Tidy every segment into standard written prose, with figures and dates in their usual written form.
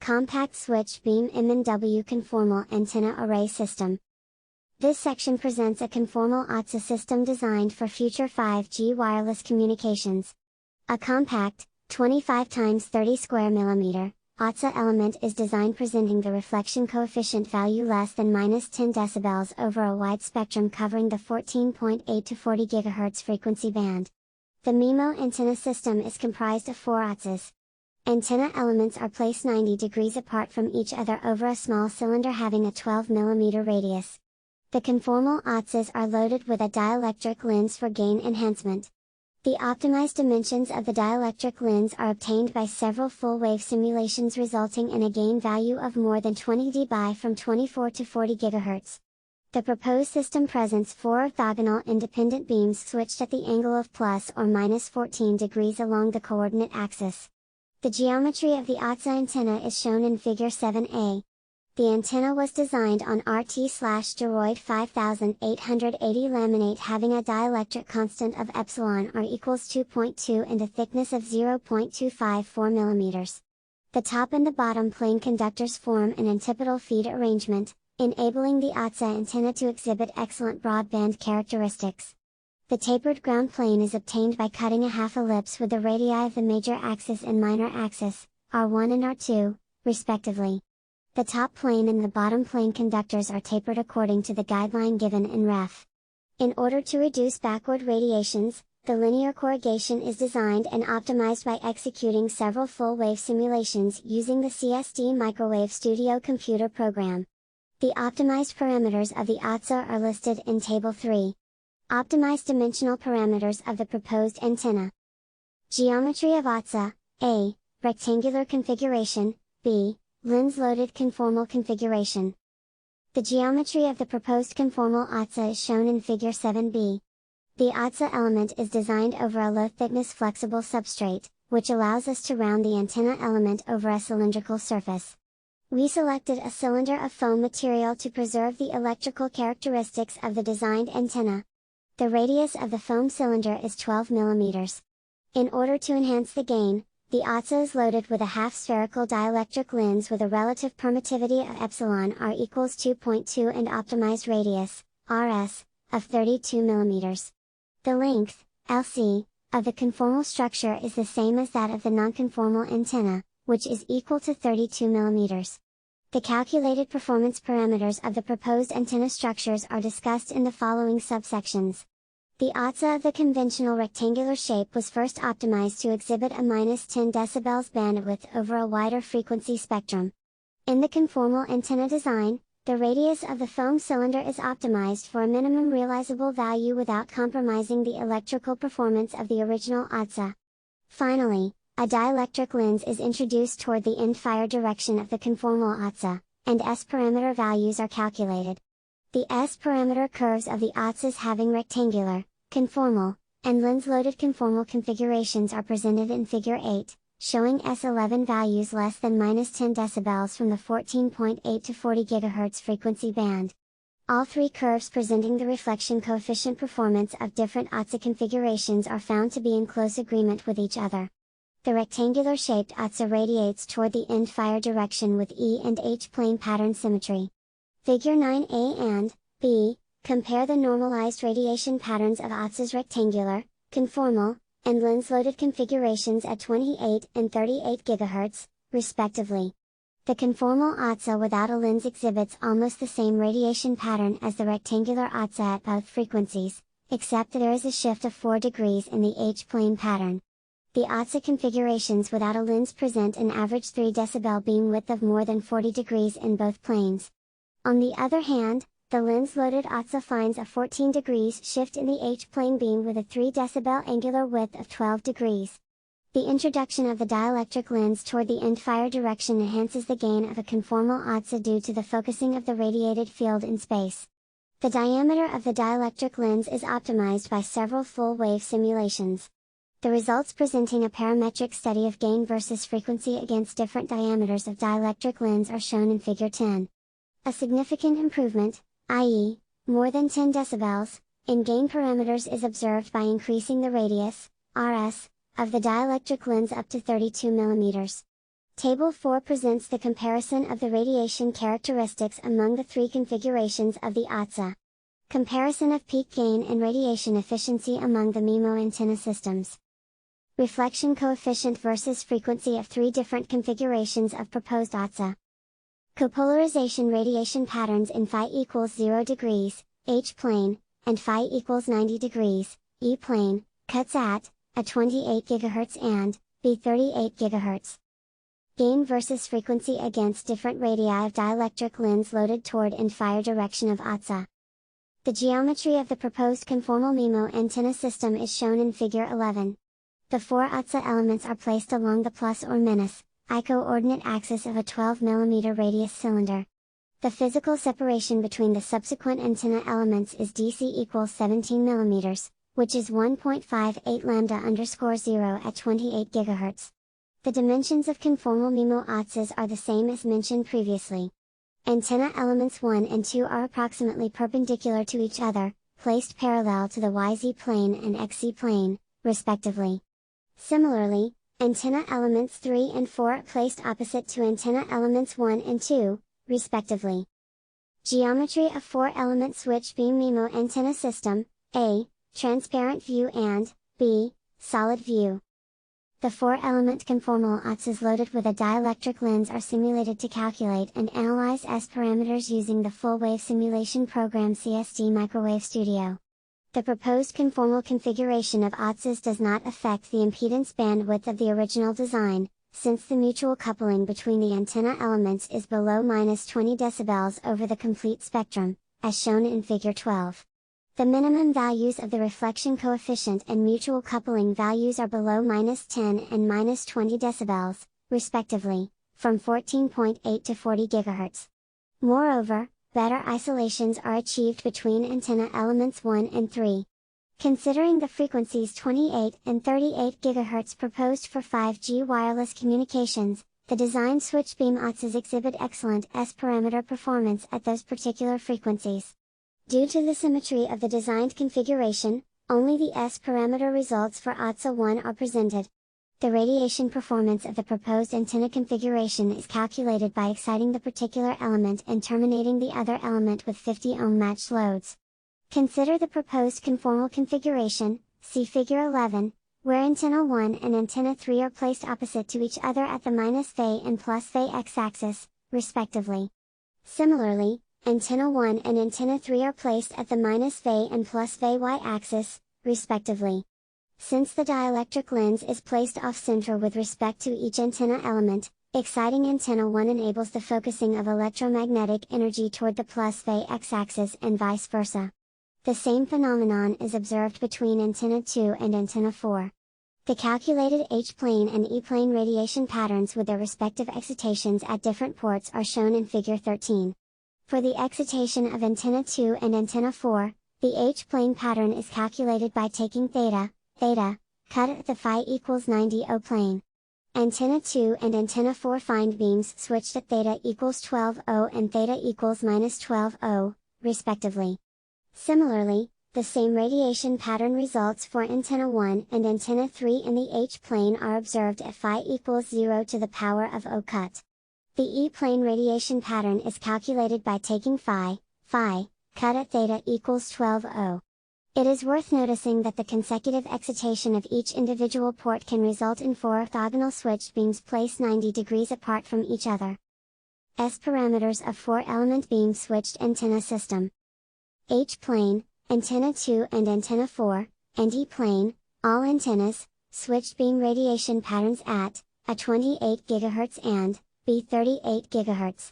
compact switch beam MMW conformal antenna array system. This section presents a conformal ATSA system designed for future 5G wireless communications. A compact, 25 x 30 square millimeter, ATSA element is designed presenting the reflection coefficient value less than -10 decibels over a wide spectrum covering the 14.8 to 40 GHz frequency band. The MIMO antenna system is comprised of 4 ATSAs. Antenna elements are placed 90 degrees apart from each other over a small cylinder having a 12 mm radius. The conformal ATSAs are loaded with a dielectric lens for gain enhancement. The optimized dimensions of the dielectric lens are obtained by several full-wave simulations resulting in a gain value of more than 20 dB from 24 to 40 GHz. The proposed system presents 4 orthogonal independent beams switched at the angle of plus or minus 14 degrees along the coordinate axis. The geometry of the ATSA antenna is shown in Figure 7a. The antenna was designed on RT/duroid 5880 laminate having a dielectric constant of epsilon r equals 2.2 and a thickness of 0.254 mm. The top and the bottom plane conductors form an antipodal feed arrangement, enabling the ATSA antenna to exhibit excellent broadband characteristics. The tapered ground plane is obtained by cutting a half-ellipse with the radii of the major axis and minor axis, R1 and R2, respectively. The top plane and the bottom plane conductors are tapered according to the guideline given in Ref. In order to reduce backward radiations, the linear corrugation is designed and optimized by executing several full-wave simulations using the CSD Microwave Studio computer program. The optimized parameters of the ATSA are listed in Table 3. Optimized dimensional parameters of the proposed antenna. Geometry of ATSA: A. Rectangular configuration, B. Lens-loaded conformal configuration. The geometry of the proposed conformal ATSA is shown in Figure 7b. The ATSA element is designed over a low-thickness flexible substrate, which allows us to round the antenna element over a cylindrical surface. We selected a cylinder of foam material to preserve the electrical characteristics of the designed antenna. The radius of the foam cylinder is 12 mm. In order to enhance the gain, the ATSA is loaded with a half-spherical dielectric lens with a relative permittivity of epsilon r equals 2.2 and optimized radius, RS, of 32 mm. The length, LC, of the conformal structure is the same as that of the nonconformal antenna, which is equal to 32 mm. The calculated performance parameters of the proposed antenna structures are discussed in the following subsections. The ATSA of the conventional rectangular shape was first optimized to exhibit a -10 dB bandwidth over a wider frequency spectrum. In the conformal antenna design, the radius of the foam cylinder is optimized for a minimum realizable value without compromising the electrical performance of the original ATSA. Finally, a dielectric lens is introduced toward the end-fire direction of the conformal ATSA, and S-parameter values are calculated. The S-parameter curves of the ATSAs having rectangular, conformal, and lens-loaded conformal configurations are presented in Figure 8, showing S11 values less than -10 dB from the 14.8 to 40 GHz frequency band. All three curves presenting the reflection coefficient performance of different ATSA configurations are found to be in close agreement with each other. The rectangular-shaped ATSA radiates toward the end-fire direction with E and H plane pattern symmetry. Figure 9a and b compare the normalized radiation patterns of ATSA's rectangular, conformal, and lens-loaded configurations at 28 and 38 GHz, respectively. The conformal ATSA without a lens exhibits almost the same radiation pattern as the rectangular ATSA at both frequencies, except that there is a shift of 4 degrees in the H-plane pattern. The ATSA configurations without a lens present an average 3 dB beam width of more than 40 degrees in both planes. On the other hand, the lens-loaded ATSA finds a 14 degrees shift in the H-plane beam with a 3 dB angular width of 12 degrees. The introduction of the dielectric lens toward the end-fire direction enhances the gain of a conformal ATSA due to the focusing of the radiated field in space. The diameter of the dielectric lens is optimized by several full-wave simulations. The results presenting a parametric study of gain versus frequency against different diameters of dielectric lens are shown in Figure 10. A significant improvement, i.e., more than 10 dB, in gain parameters is observed by increasing the radius, RS, of the dielectric lens up to 32 mm. Table 4 presents the comparison of the radiation characteristics among the three configurations of the ATSA. Comparison of peak gain and radiation efficiency among the MIMO antenna systems. Reflection coefficient versus frequency of three different configurations of proposed ATSA. Copolarization radiation patterns in phi equals 0 degrees, H-plane, and phi equals 90 degrees, E-plane, cuts at, a 28 GHz and, B 38 GHz. Gain versus frequency against different radii of dielectric lens loaded toward and fire direction of ATSA. The geometry of the proposed conformal MIMO antenna system is shown in Figure 11. The four ATSA elements are placed along the plus or minus, I coordinate axis of a 12 mm radius cylinder. The physical separation between the subsequent antenna elements is DC equals 17 mm, which is 1.58 lambda_0 at 28 GHz. The dimensions of conformal MIMO ATSAs are the same as mentioned previously. Antenna elements 1 and 2 are approximately perpendicular to each other, placed parallel to the YZ plane and XZ plane, respectively. Similarly, antenna elements 3 and 4 are placed opposite to antenna elements 1 and 2, respectively. Geometry of 4-element switch beam MIMO antenna system: A. Transparent view and B. Solid view. The 4-element conformal ATSAs loaded with a dielectric lens are simulated to calculate and analyze S parameters using the full-wave simulation program CSD Microwave Studio. The proposed conformal configuration of ATSAs does not affect the impedance bandwidth of the original design, since the mutual coupling between the antenna elements is below -20 dB over the complete spectrum, as shown in Figure 12. The minimum values of the reflection coefficient and mutual coupling values are below -10 and -20 dB, respectively, from 14.8 to 40 GHz. Moreover, better isolations are achieved between antenna elements 1 and 3. Considering the frequencies 28 and 38 GHz proposed for 5G wireless communications, the design switch beam ATSAs exhibit excellent S-parameter performance at those particular frequencies. Due to the symmetry of the designed configuration, only the S-parameter results for ATSA 1 are presented. The radiation performance of the proposed antenna configuration is calculated by exciting the particular element and terminating the other element with 50 ohm matched loads. Consider the proposed conformal configuration, see Figure 11, where antenna 1 and antenna 3 are placed opposite to each other at the -phi and +phi x-axis, respectively. Similarly, antenna 1 and antenna 3 are placed at the -phi and +phi y-axis, respectively. Since the dielectric lens is placed off-center with respect to each antenna element, exciting antenna 1 enables the focusing of electromagnetic energy toward the +phi x-axis and vice versa. The same phenomenon is observed between antenna 2 and antenna 4. The calculated H-plane and E-plane radiation patterns with their respective excitations at different ports are shown in Figure 13. For the excitation of antenna 2 and antenna 4, the H-plane pattern is calculated by taking theta, cut at the phi equals 90 O plane. Antenna 2 and antenna 4 find beams switched at theta equals 12 O and theta equals -12 O, respectively. Similarly, the same radiation pattern results for antenna 1 and antenna 3 in the H-plane are observed at phi equals 0 to the power of O cut. The E-plane radiation pattern is calculated by taking phi, cut at theta equals 12 O. It is worth noticing that the consecutive excitation of each individual port can result in 4 orthogonal switched beams placed 90 degrees apart from each other. S parameters of 4-element beam switched antenna system. H-plane, antenna 2 and antenna 4, and E-plane, all antennas, switched beam radiation patterns at, a 28 GHz and, B 38 GHz.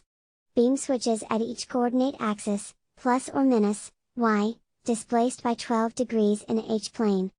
Beam switches at each coordinate axis, plus or minus, y, displaced by 12 degrees in H-plane.